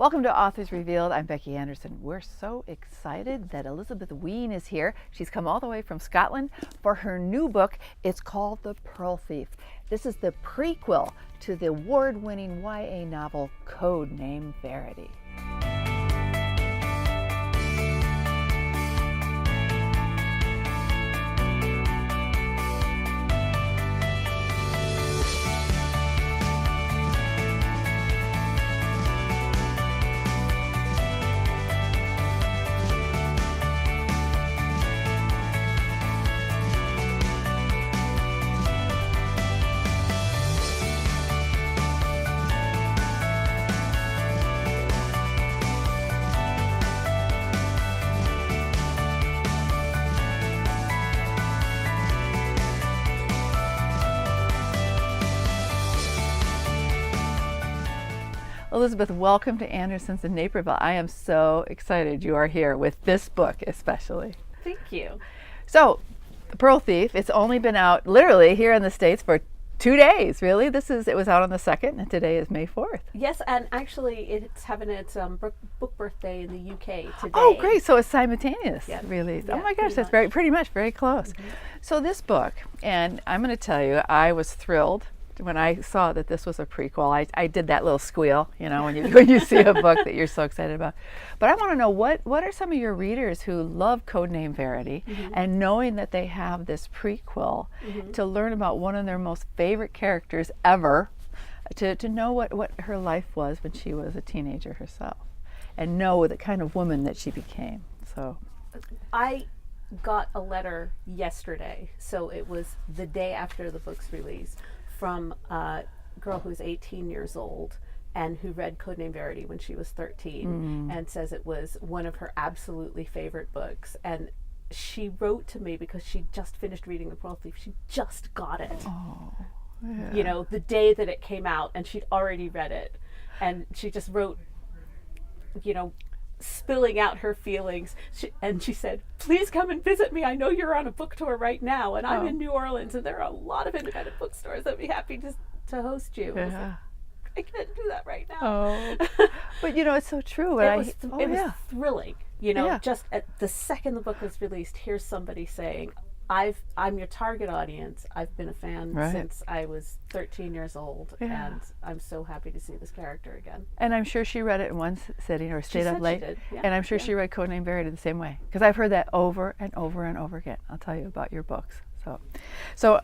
Welcome to Authors Revealed. I'm Becky Anderson. We're so excited that Elizabeth Wein is here. She's come all the way from Scotland for her new book. It's called The Pearl Thief. This is the prequel to the award-winning YA novel Code Name Verity. Elizabeth, welcome to Anderson's in Naperville. I am so excited you are here with this book especially. Thank you. So, The Pearl Thief, it's only been out literally here in the States for 2 days, really. It was out on the 2nd and today is May 4th. Yes, and actually it's having its book birthday in the UK today. Oh, great. So it's simultaneous release. Yeah, oh my gosh, that's pretty much very close. Mm-hmm. So this book, and I'm going to tell you, I was thrilled when I saw that this was a prequel. I did that little squeal, you know, when you see a book that you're so excited about. But I want to know what are some of your readers who love Codename Verity and knowing that they have this prequel to learn about one of their most favorite characters ever, to know what her life was when she was a teenager herself and know the kind of woman that she became. So I got a letter yesterday, so it was the day after the book's release, from a girl who's 18 years old and who read Codename Verity when she was 13 and says it was one of her absolutely favorite books. And she wrote to me because she just finished reading The Pearl Thief. She just got it, you know, the day that it came out, and she'd already read it. And she just wrote, you know, spilling out her feelings, and she said, please come and visit me. I know you're on a book tour right now, and I'm in New Orleans, and there are a lot of independent bookstores that'd be happy to host you. I was like, I can't do that right now. But you know, it's so true. It was thrilling. You know, just at the second the book was released, here's somebody saying, I'm your target audience. I've been a fan since I was 13 years old, and I'm so happy to see this character again. And I'm sure she read it in one sitting or stayed up late. She did. Yeah. And I'm sure she read Codename Verity the same way, because I've heard that over and over and over again. I'll tell you about your books. So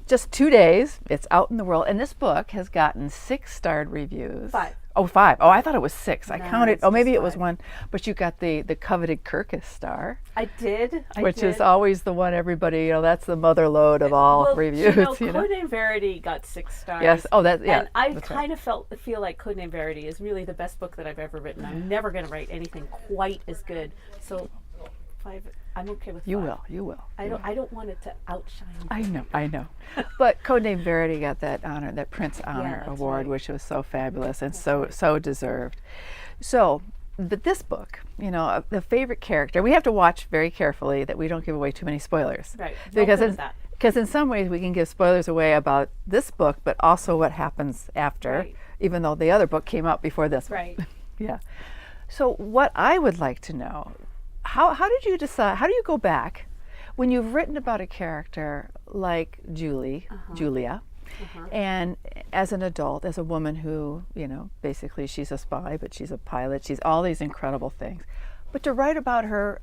just 2 days, it's out in the world, and this book has gotten 6-starred reviews. 5. Oh, 5. Oh, I thought it was 6. I counted. Oh, maybe it was 5. 1. But you got the coveted Kirkus star. I did. Which is always the one everybody, you know, that's the mother lode of all reviews. You know, Codename Verity got 6 stars. Yes. Oh, that, yeah. And I kind of feel like Codename Verity is really the best book that I've ever written. I'm never going to write anything quite as good. So 5. I'm okay with 5. You will. I don't want it to outshine. I know. But Codename Verity got that honor, that Printz Honor Award, which was so fabulous and so deserved. So, but this book, you know, the favorite character, we have to watch very carefully that we don't give away too many spoilers. Right. Because in some ways we can give spoilers away about this book, but also what happens after, even though the other book came out before this one. Right. Yeah. So what I would like to know, how did you decide, how do you go back when you've written about a character like Julia, and as an adult, as a woman who, you know, basically she's a spy, but she's a pilot, she's all these incredible things, but to write about her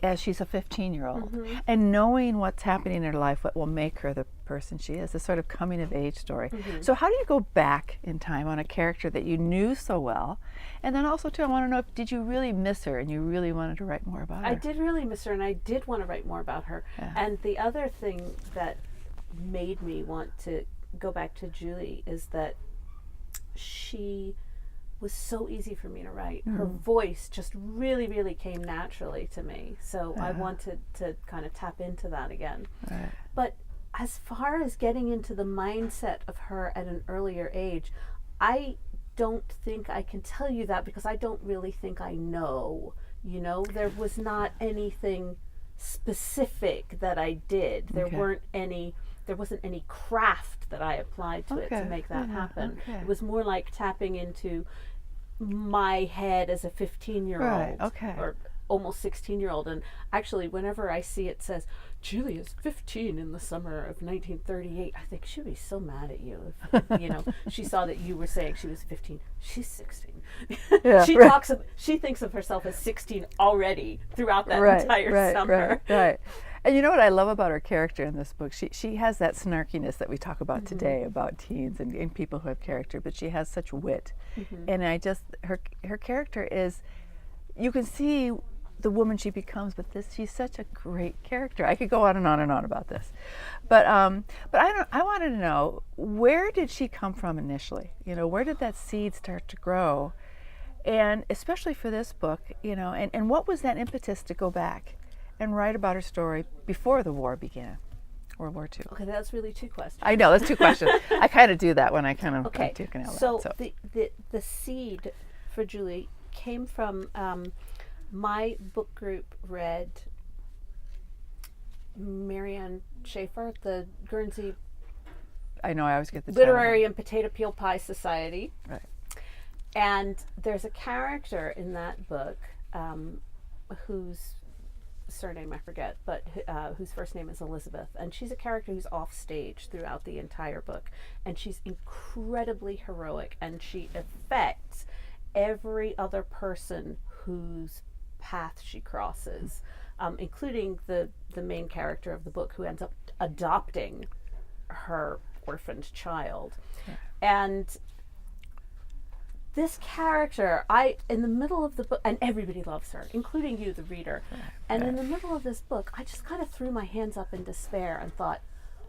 as she's a 15-year-old and knowing what's happening in her life, what will make her the person she is, this sort of coming of age story. So how do you go back in time on a character that you knew so well? And then also too, I want to know, did you really miss her and you really wanted to write more about her? I did really miss her, and I did want to write more about her. And the other thing that made me want to go back to Julie is that she was so easy for me to write. Her voice just really, really came naturally to me. So I wanted to kind of tap into that again. But as far as getting into the mindset of her at an earlier age, I don't think I can tell you that, because I don't really think I know. You know, there was not anything specific that I did. There wasn't any craft that I applied to it to make that happen. It was more like tapping into my head as a 15-year-old. Right, okay. Or almost 16-year-old. And actually, whenever I see it says, Julie is 15 in the summer of 1938, I think she'd be so mad at you if you know, she saw that you were saying she was 15. She's 16. Yeah, She thinks of herself as 16 already throughout that right, entire summer. Right. And you know what I love about her character in this book? She has that snarkiness that we talk about today about teens and people who have character, but she has such wit. And her character is, you can see the woman she becomes, but she's such a great character. I could go on and on and on about this, but I wanted to know, where did she come from initially? You know, where did that seed start to grow, and especially for this book, you know, and what was that impetus to go back and write about her story before the war began, World War II? Okay, that's really 2 questions. I know, that's 2 questions. I kind of do that when I kind of okay. take an out So loud, the seed for Julie came from. My book group read Marianne Schaefer, the Guernsey I know I always get the Literary and Potato Peel Pie Society. Right. And there's a character in that book whose surname I forget, but whose first name is Elizabeth. And she's a character who's off stage throughout the entire book. And she's incredibly heroic, and she affects every other person whose path she crosses, including the main character of the book, who ends up adopting her orphaned child. Yeah. And this character, in the middle of the book, and everybody loves her, including you, the reader, and in the middle of this book, I just kind of threw my hands up in despair and thought,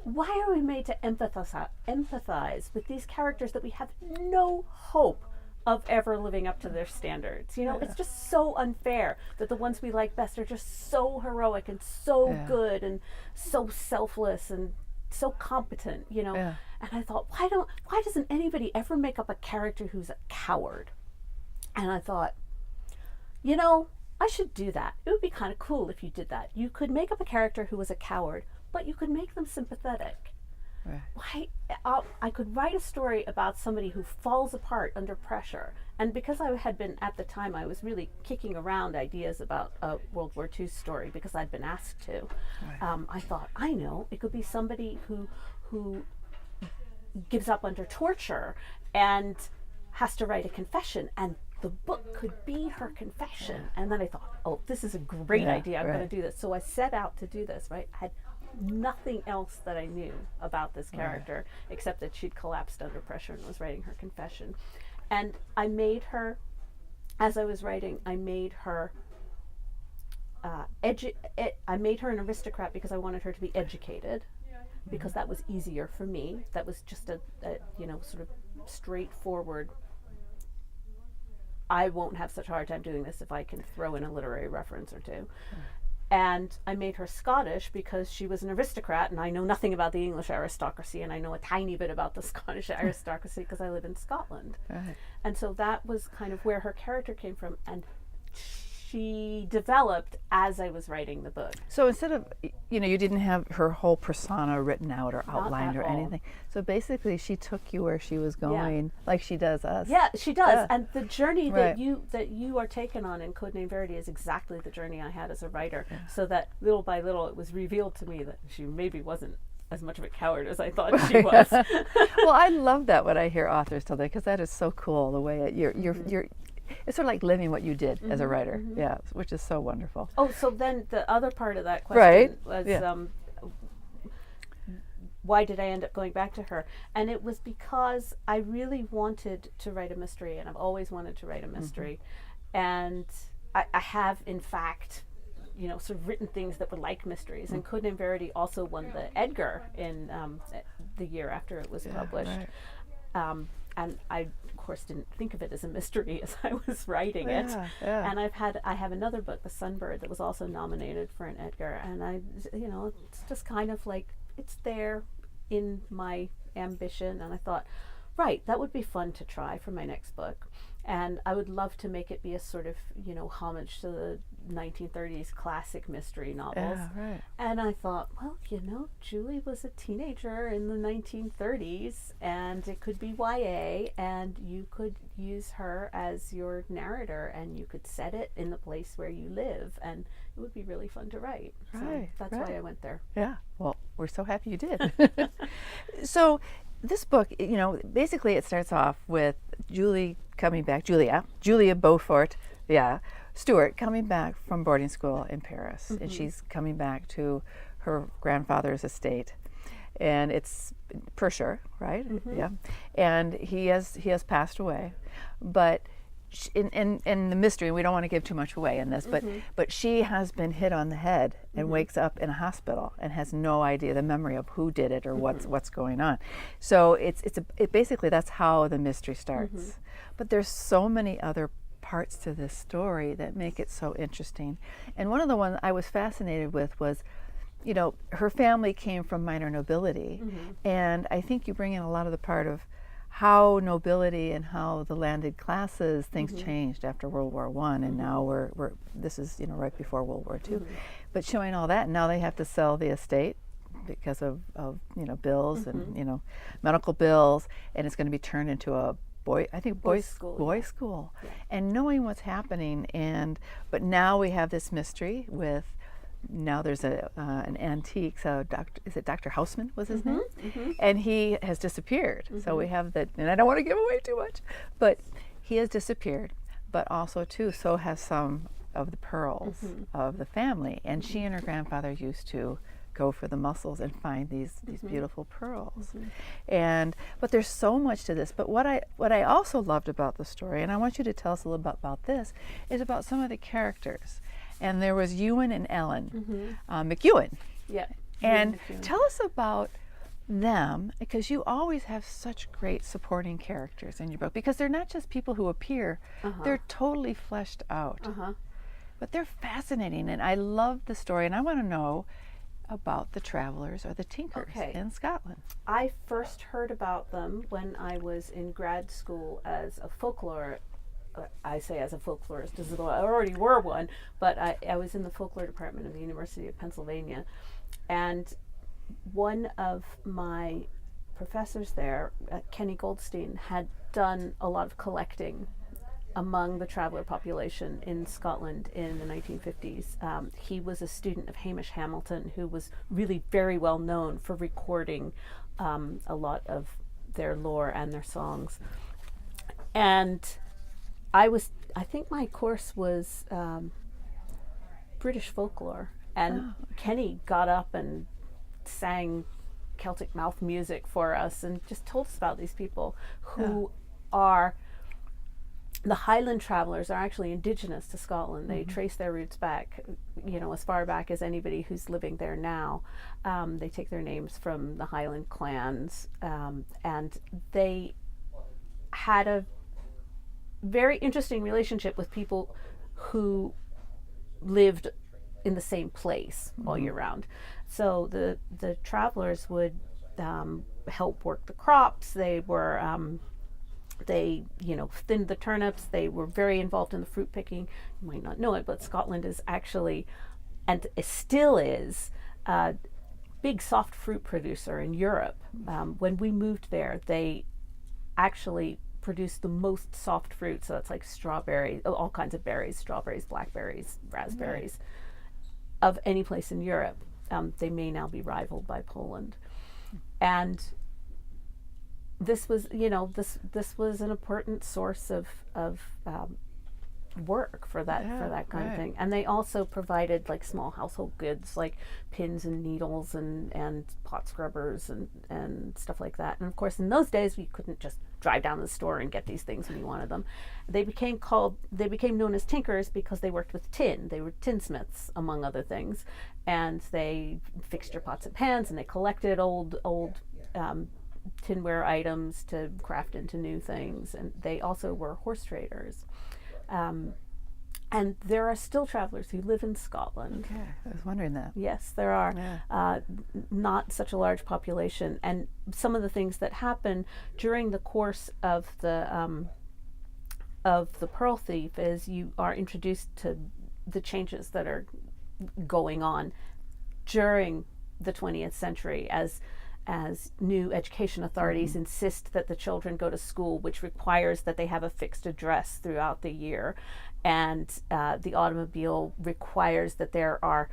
why are we made to empathize with these characters that we have no hope of ever living up to their standards? You know, it's just so unfair that the ones we like best are just so heroic and so good and so selfless and so competent, you know. And I thought, why doesn't anybody ever make up a character who's a coward? And I thought, you know, I should do that. It would be kind of cool if you did that. You could make up a character who was a coward, but you could make them sympathetic. Why? I could write a story about somebody who falls apart under pressure. And because I had been, at the time, I was really kicking around ideas about a World War II story because I'd been asked to. I thought, I know, it could be somebody who gives up under torture and has to write a confession, and the book could be her confession. And then I thought, oh, this is a great idea. I'm going to do this. So I set out to do this, right? I had nothing else that I knew about this character except that she'd collapsed under pressure and was writing her confession. And I made her, as I was writing, I made her I made her an aristocrat because I wanted her to be educated, because that was easier for me. That was just a you know, sort of straightforward, I won't have such a hard time doing this if I can throw in a literary reference or two. And I made her Scottish because she was an aristocrat, and I know nothing about the English aristocracy, and I know a tiny bit about the Scottish aristocracy because I live in Scotland. And so that was kind of where her character came from, and she developed as I was writing the book. So instead of, you know, you didn't have her whole persona written out or outlined or anything. So basically she took you where she was going, like she does us. Yeah, she does. And the journey that you are taken on in Codename Verity is exactly the journey I had as a writer. So that little by little it was revealed to me that she maybe wasn't as much of a coward as I thought she was. Well, I love that when I hear authors tell that, because that is so cool, the way you're it's sort of like living what you did as a writer, which is so wonderful. Oh, so then the other part of that question was, why did I end up going back to her? And it was because I really wanted to write a mystery, and I've always wanted to write a mystery. And I have, in fact, you know, sort of written things that were like mysteries. And Codename Verity also won the Edgar in the year after it was published. And I, of course, didn't think of it as a mystery as I was writing it. And I have another book, The Sunbird, that was also nominated for an Edgar. And I, you know, it's just kind of like, it's there in my ambition. And I thought, right, that would be fun to try for my next book. And I would love to make it be a sort of, homage to the 1930s classic mystery novels. Yeah, right. And I thought, well, Julie was a teenager in the 1930s, and it could be YA, and you could use her as your narrator, and you could set it in the place where you live, and it would be really fun to write. Right, So that's why I went there. Yeah, well, we're so happy you did. So this book, basically it starts off with Julia Beaufort, Stuart coming back from boarding school in Paris, and she's coming back to her grandfather's estate, and it's Pershore, right? Yeah, and he has passed away, but in the mystery, we don't want to give too much away in this, but she has been hit on the head and wakes up in a hospital and has no idea the memory of who did it or what's going on. So it basically that's how the mystery starts. But there's so many other parts to this story that make it so interesting. And one of the ones I was fascinated with was, her family came from minor nobility, and I think you bring in a lot of the part of how nobility and how the landed classes things changed after World War I, and now this is right before World War II, but showing all that, and now they have to sell the estate because of bills and medical bills, and it's going to be turned into a boys school. Yeah. And knowing what's happening, but now we have this mystery with. Now there's an antique, so Dr. Houseman was his name? And he has disappeared. So we have that, and I don't want to give away too much, but he has disappeared, but also too, so has some of the pearls of the family. And she and her grandfather used to go for the mussels and find these beautiful pearls. But there's so much to this. But what I also loved about the story, and I want you to tell us a little bit about this, is about some of the characters. And there was Euan and Ellen McEwen. Yeah. And tell us about them, because you always have such great supporting characters in your book, because they're not just people who appear, they're totally fleshed out. But they're fascinating, and I love the story, and I want to know about the travelers or the tinkers in Scotland. I first heard about them when I was in grad school as a folklore. I say as a folklorist, as though I already were one, but I was in the folklore department of the University of Pennsylvania, and one of my professors there, Kenny Goldstein, had done a lot of collecting among the traveler population in Scotland in the 1950s. He was a student of Hamish Hamilton, who was really very well known for recording a lot of their lore and their songs. And I think my course was British folklore, and Kenny got up and sang Celtic mouth music for us and just told us about these people who are the Highland travelers, are actually indigenous to Scotland. They trace their roots back, as far back as anybody who's living there now. They take their names from the Highland clans, and they had a very interesting relationship with people who lived in the same place all year round. So the travelers would help work the crops. They were thinned the turnips. They were very involved in the fruit picking. You might not know it, but Scotland is actually, and it still is, a big soft fruit producer in Europe. When we moved there, they actually produced the most soft fruit, so that's like strawberries, all kinds of berries, strawberries, blackberries, raspberries, of any place in Europe. They may now be rivaled by Poland. And this was, this was an important source of work for that kind of thing. And they also provided like small household goods like pins and needles and pot scrubbers and stuff like that. And of course, in those days, we couldn't just drive down to the store and get these things when you wanted them. They became known as tinkers because they worked with tin. They were tinsmiths, among other things, and they fixed your pots and pans, and they collected old tinware items to craft into new things. And they also were horse traders. And there are still travelers who live in Scotland. Okay, I was wondering that. Yes, there are. Yeah. Not such a large population. And some of the things that happen during the course of the of The Pearl Thief is you are introduced to the changes that are going on during the 20th century as new education authorities insist that the children go to school, which requires that they have a fixed address throughout the year, and the automobile requires that there are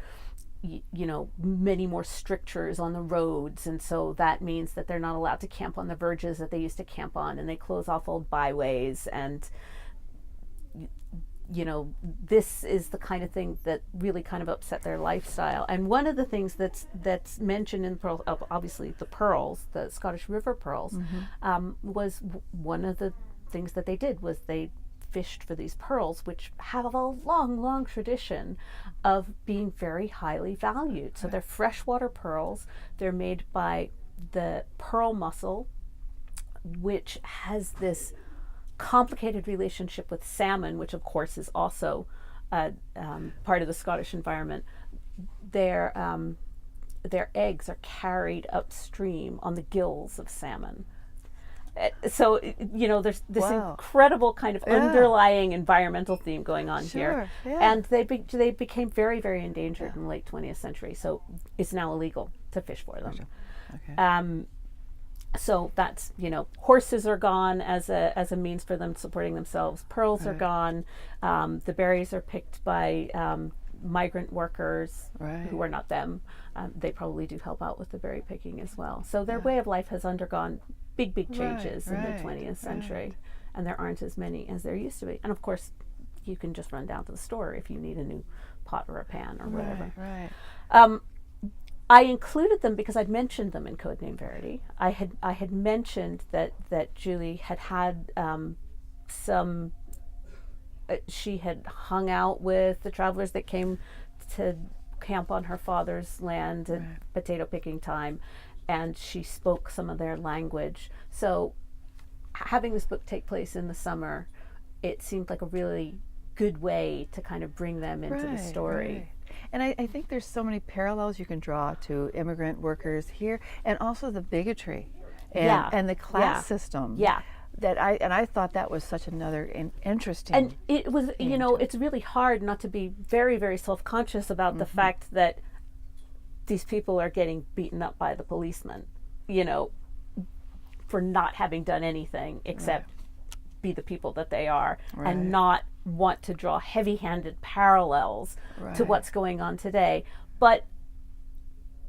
many more strictures on the roads, and so that means that they're not allowed to camp on the verges that they used to camp on, and they close off old byways, and this is the kind of thing that really kind of upset their lifestyle. And one of the things that's mentioned in the Pearl, obviously the pearls, the Scottish River pearls, was one of the things that they did was they fished for these pearls, which have a long tradition of being very highly valued. So they're freshwater pearls. They're made by the pearl mussel, which has this complicated relationship with salmon, which of course is also part of the Scottish environment. Their eggs are carried upstream on the gills of salmon. So there's this incredible kind of underlying environmental theme going on here, and they became very, very endangered in the late 20th century. So it's now illegal to fish for them. Okay. So that's horses are gone as a means for them supporting themselves. Pearls are gone. The berries are picked by migrant workers who are not them. They probably do help out with the berry picking as well. So their way of life has undergone big changes in the 20th century, and there aren't as many as there used to be. And of course, you can just run down to the store if you need a new pot or a pan or whatever. I included them because I'd mentioned them in Codename Verity. I had mentioned that Julie had some. She had hung out with the travelers that came to camp on her father's land at potato picking time, and she spoke some of their language. So having this book take place in the summer, it seemed like a really good way to kind of bring them into the story. And I think there's so many parallels you can draw to immigrant workers here, and also the bigotry and the class system. That I thought that was such another interesting. And it was, it's really hard not to be very, very self-conscious about the fact that these people are getting beaten up by the policemen, for not having done anything except be the people that they are, and not want to draw heavy-handed parallels to what's going on today. But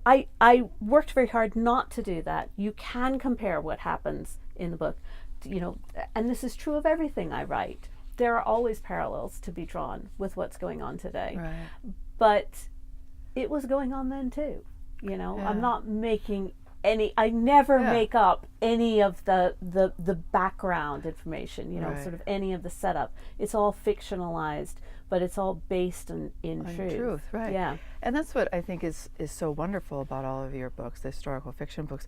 I worked very hard not to do that. You can compare what happens in the book, and this is true of everything I write. There are always parallels to be drawn with what's going on today. But it was going on then too. I'm not making I never make up any of the background information, sort of any of the setup. It's all fictionalized, but it's all based in truth. Yeah. And that's what I think is so wonderful about all of your books, the historical fiction books.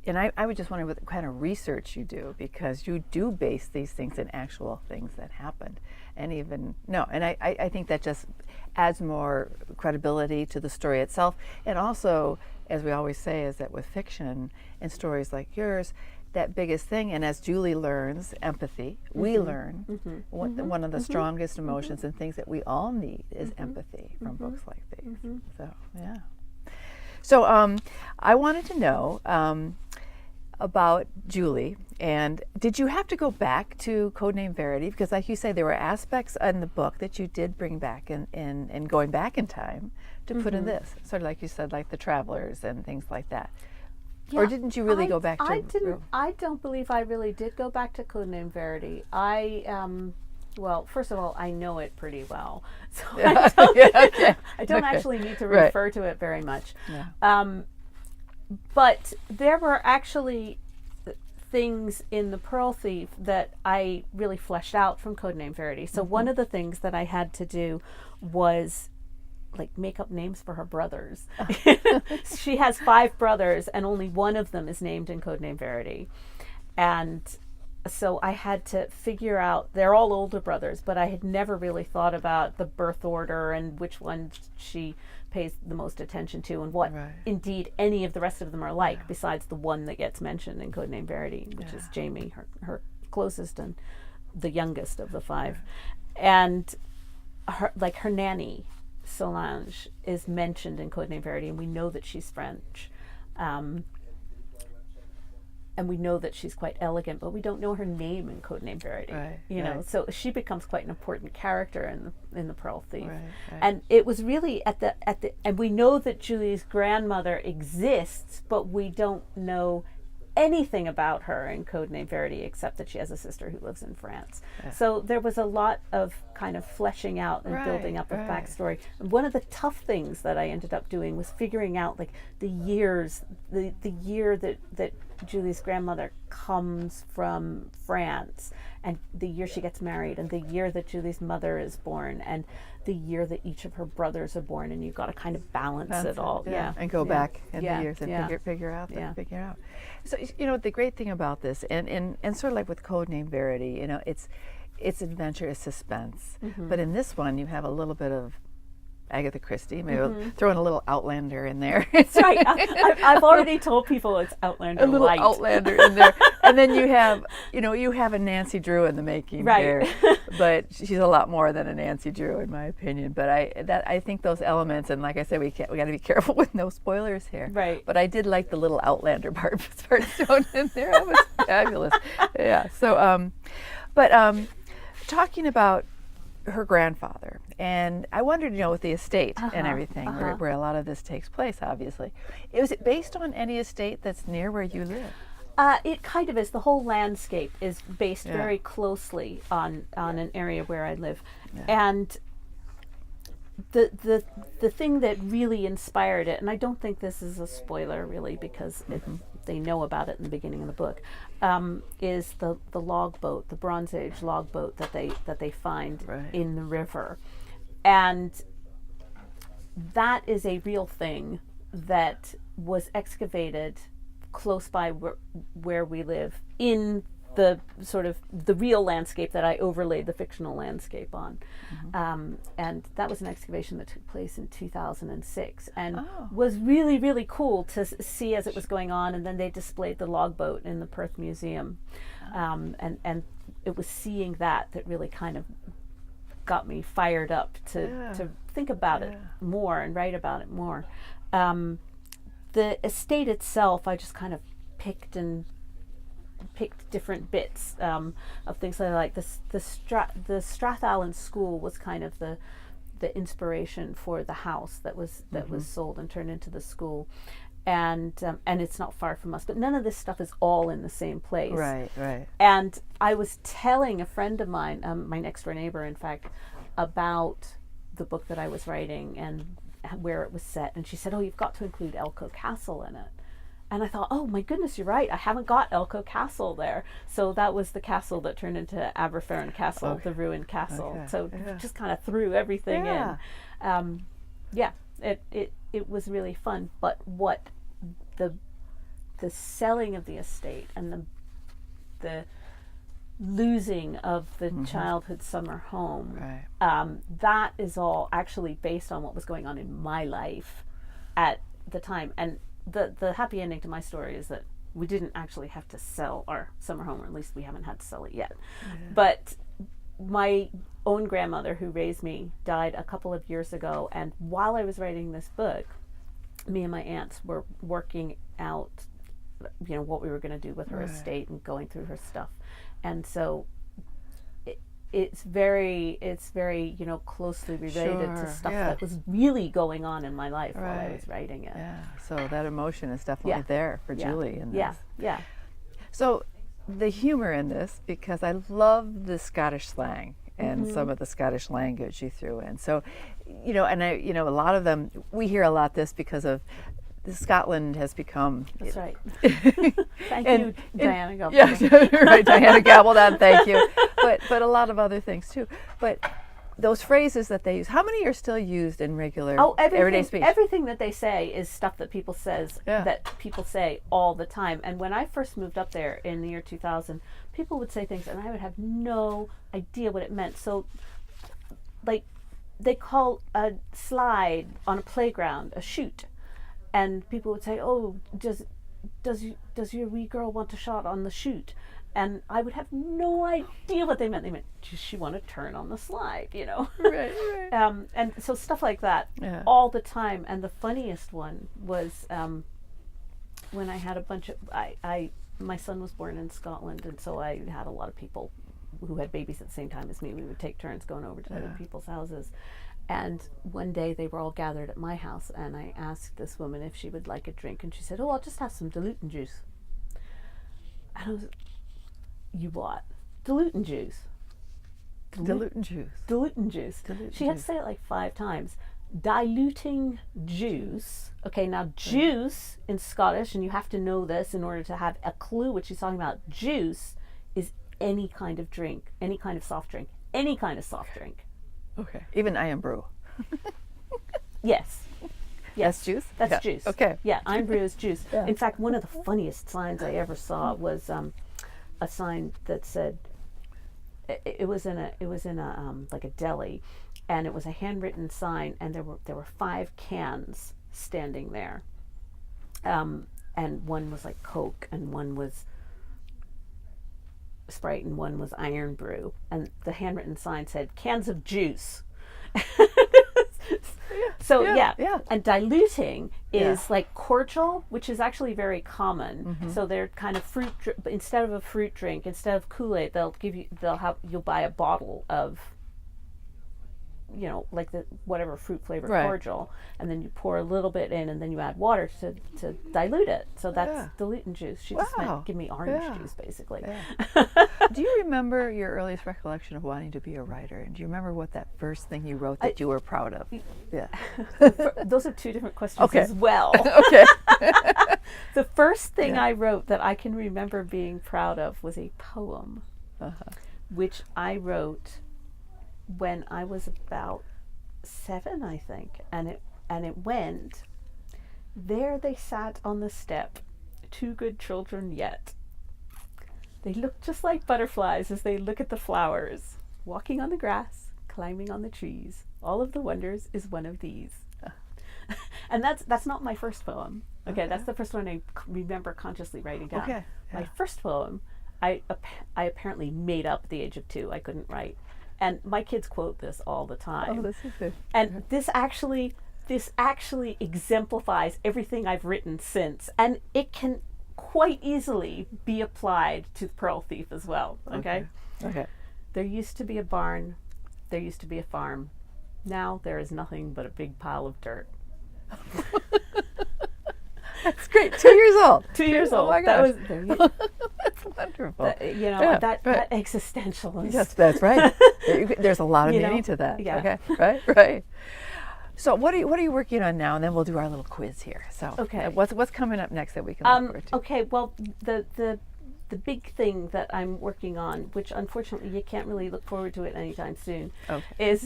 And I would just wonder what kind of research you do, because you do base these things in actual things that happened. And I think that just adds more credibility to the story itself. And also, as we always say, is that with fiction and stories like yours, that biggest thing, and as Julie learns, empathy, we learn one of the strongest emotions and things that we all need is empathy from books like these. So I wanted to know about Julie, and did you have to go back to Codename Verity? Because like you say, there were aspects in the book that you did bring back in going back in time to put in this, sort of like you said, like the travelers and things like that. Or didn't you really go back to... I don't believe I really did go back to Codename Verity. Well, first of all, I know it pretty well, so I don't actually need to refer to it very much. But there were actually things in The Pearl Thief that I really fleshed out from Codename Verity. So one of the things that I had to do was make up names for her brothers. She has 5 brothers, and only one of them is named in Codename Verity. And so I had to figure out, they're all older brothers, but I had never really thought about the birth order and which one she pays the most attention to, and what indeed any of the rest of them are like, besides the one that gets mentioned in Codename Verity, which is Jamie, her closest and the youngest of the five. And her nanny, Solange, is mentioned in Codename Verity, and we know that she's French. And we know that she's quite elegant, but we don't know her name in Codename Verity. You know, so she becomes quite an important character in the Pearl Thief. And it was really at the and we know that Julie's grandmother exists, but we don't know anything about her in Codename Verity except that she has a sister who lives in France. So there was a lot of kind of fleshing out and building up of backstory. And one of the tough things that I ended up doing was figuring out like the years, the year that Julie's grandmother comes from France, and the year she gets married, and the year that Julie's mother is born, and the year that each of her brothers are born, and you've got to kind of balance it all. And go back in the years and figure out. So you know the great thing about this, and sort of like with Codename Verity, you know, it's adventure, it's suspense, but in this one you have a little bit of Agatha Christie, maybe throw in a little Outlander in there. That's right. I've already told people it's Outlander. A little light. Outlander in there, and then you have a Nancy Drew in the making there, but she's a lot more than a Nancy Drew in my opinion. But I think those elements, and like I said, we got to be careful with no spoilers here. Right. But I did like the little Outlander part thrown in there. That was fabulous. Yeah. So, talking about her grandfather, and I wondered, you know, with the estate and everything, where a lot of this takes place, obviously. Was it based on any estate that's near where you live? It kind of is. The whole landscape is based very closely on an area where I live. And the thing that really inspired it, and I don't think this is a spoiler really, because they know about it in the beginning of the book, is the log boat, the Bronze Age log boat that they find in the river. And that is a real thing that was excavated close by where we live, in the sort of the real landscape that I overlaid the fictional landscape on. And that was an excavation that took place in 2006 and was really, really cool to see as it was going on. And then they displayed the log boat in the Perth Museum. And it was seeing that really kind of got me fired up to think about it more and write about it more. The estate itself, I just kind of picked different bits of things that I like. The Strathallan School was kind of the inspiration for the house that was sold and turned into the school, and it's not far from us. But none of this stuff is all in the same place. Right. And I was telling a friend of mine, my next door neighbor, in fact, about the book that I was writing and where it was set, and she said, "Oh, you've got to include Elcho Castle in it." And I thought, oh my goodness, you're right. I haven't got Elcho Castle there. So that was the castle that turned into Aberfern Castle, the ruined castle. So just kind of threw everything in. It was really fun. But what the selling of the estate and the losing of the childhood summer home, that is all actually based on what was going on in my life at the time. And the happy ending to my story is that we didn't actually have to sell our summer home, or at least we haven't had to sell it yet. But my own grandmother, who raised me, died a couple of years ago, and while I was writing this book, me and my aunts were working out, you know, what we were going to do with her estate and going through her stuff. And so it's very, you know, closely related to stuff that was really going on in my life while I was writing it. So that emotion is definitely there for Julie in this. So the humor in this, because I love the Scottish slang and some of the Scottish language you threw in. So, you know, and a lot of them, we hear a lot this because of Scotland has become. That's right. Thank you, Diana Gabaldon. Yeah, right, Diana Gabaldon. Thank you. But a lot of other things too. But those phrases that they use, how many are still used in regular everyday speech? Everything that they say is stuff that people say all the time. And when I first moved up there in the year 2000, people would say things, and I would have no idea what it meant. So, like, they call a slide on a playground a shoot. And people would say, "Oh, does your wee girl want a shot on the shoot?" And I would have no idea what they meant. They meant, does she want to turn on the slide, you know? Right, right. And so stuff like that all the time. And the funniest one was when I had a bunch of, my son was born in Scotland, and so I had a lot of people who had babies at the same time as me. We would take turns going over to other people's houses. And one day they were all gathered at my house, and I asked this woman if she would like a drink, and she said, "Oh, I'll just have some diluting juice." And I was, "You what? Diluting juice?" Diluting juice. Diluting juice. She had to say it like 5 times. Diluting juice. Okay, now juice in Scottish, and you have to know this in order to have a clue what she's talking about. Juice is any kind of drink, any kind of soft drink, any kind of soft drink. Okay. Even iron brew. Yes. That's juice? That's juice. Okay. Yeah, iron brew is juice. Yeah. In fact, one of the funniest signs I ever saw was a sign that said, it was in a like a deli, and it was a handwritten sign, and there were 5 cans standing there, and one was like Coke, and one was Sprite, and one was iron brew, and the handwritten sign said cans of juice. So and diluting is like cordial, which is actually very common. So they're kind of fruit. Instead of a fruit drink, instead of Kool-Aid, you'll buy a bottle of, you know, like the whatever fruit flavor cordial, and then you pour a little bit in, and then you add water to dilute it. So that's diluting juice. She just meant give me orange juice, basically. Do you remember your earliest recollection of wanting to be a writer? And do you remember what that first thing you wrote that you were proud of? Yeah. Those are 2 different questions as well. Okay. The first thing I wrote that I can remember being proud of was a poem, which I wrote when I was about 7, I think, and it went, "There they sat on the step, 2 good children yet. They look just like butterflies as they look at the flowers, walking on the grass, climbing on the trees. All of the wonders is one of these." And that's not my first poem. Okay, that's the first one I remember consciously writing down. Okay. My first poem, I apparently made up at the age of 2. I couldn't write. And my kids quote this all the time. Oh, this is good. And this actually exemplifies everything I've written since. And it can quite easily be applied to The Pearl Thief as well. Okay? Okay. There used to be a barn. There used to be a farm. Now there is nothing but a big pile of dirt. That's great. 2 years old. 2 years old. Oh my gosh. That's wonderful. That existentialist. Yes, that's right. There's a lot of meaning to that. Yeah. Okay. Right. So what are you working on now? And then we'll do our little quiz here. So what's coming up next that we can look forward to? Okay. Well, the big thing that I'm working on, which unfortunately you can't really look forward to it anytime soon, is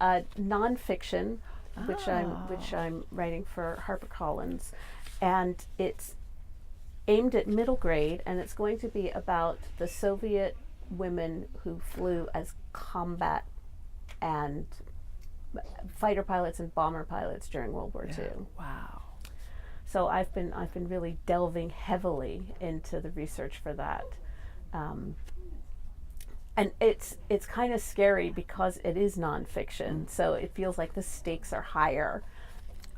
nonfiction, which I'm writing for HarperCollins, and it's aimed at middle grade, and it's going to be about the Soviet women who flew as combat and fighter pilots and bomber pilots during World War II. Wow. So I've been really delving heavily into the research for that. And it's kind of scary because it is nonfiction, so it feels like the stakes are higher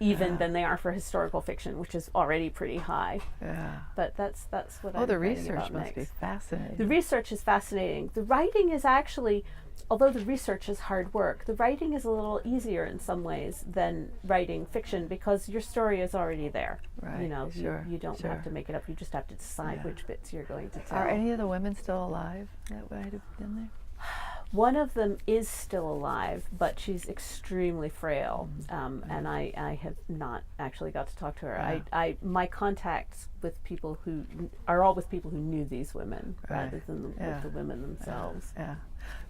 even than they are for historical fiction, which is already pretty high. Yeah. But that's what I'm the writing research about must next. be fascinating. The research is fascinating. The writing is actually, although the research is hard work, the writing is a little easier in some ways than writing fiction because your story is already there. Right. You know, you don't have to make it up. You just have to decide which bits you're going to tell. Are any of the women still alive that might have been there? One of them is still alive, but she's extremely frail, and I have not actually got to talk to her. Yeah. My contacts with people who are all with people who knew these women rather than with the women themselves. Yeah.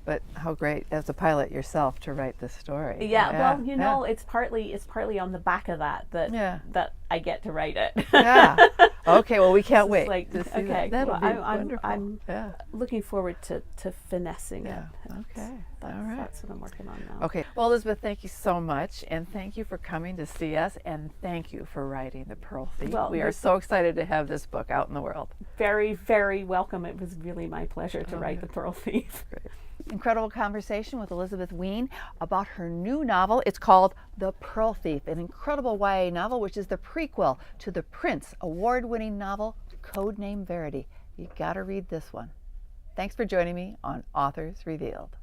But how great as a pilot yourself to write this story. Yeah, well, you know, it's partly on the back of that I get to write it. Yeah. Okay, well, we can't This is wait like, to see okay, that. That'll well, be I'm wonderful. Yeah. looking forward to finessing Yeah. it. Okay. All That's, right. that's what I'm working on now. Okay. Well, Elizabeth, thank you so much, and thank you for coming to see us, and thank you for writing The Pearl Thief. Well, we are so excited to have this book out in the world. Very, very welcome. It was really my pleasure to write The Pearl Thief. Great. Incredible conversation with Elizabeth Wein about her new novel. It's called The Pearl Thief, an incredible YA novel, which is the prequel to the Printz award-winning novel, Name Verity. You got to read this one. Thanks for joining me on Authors Revealed.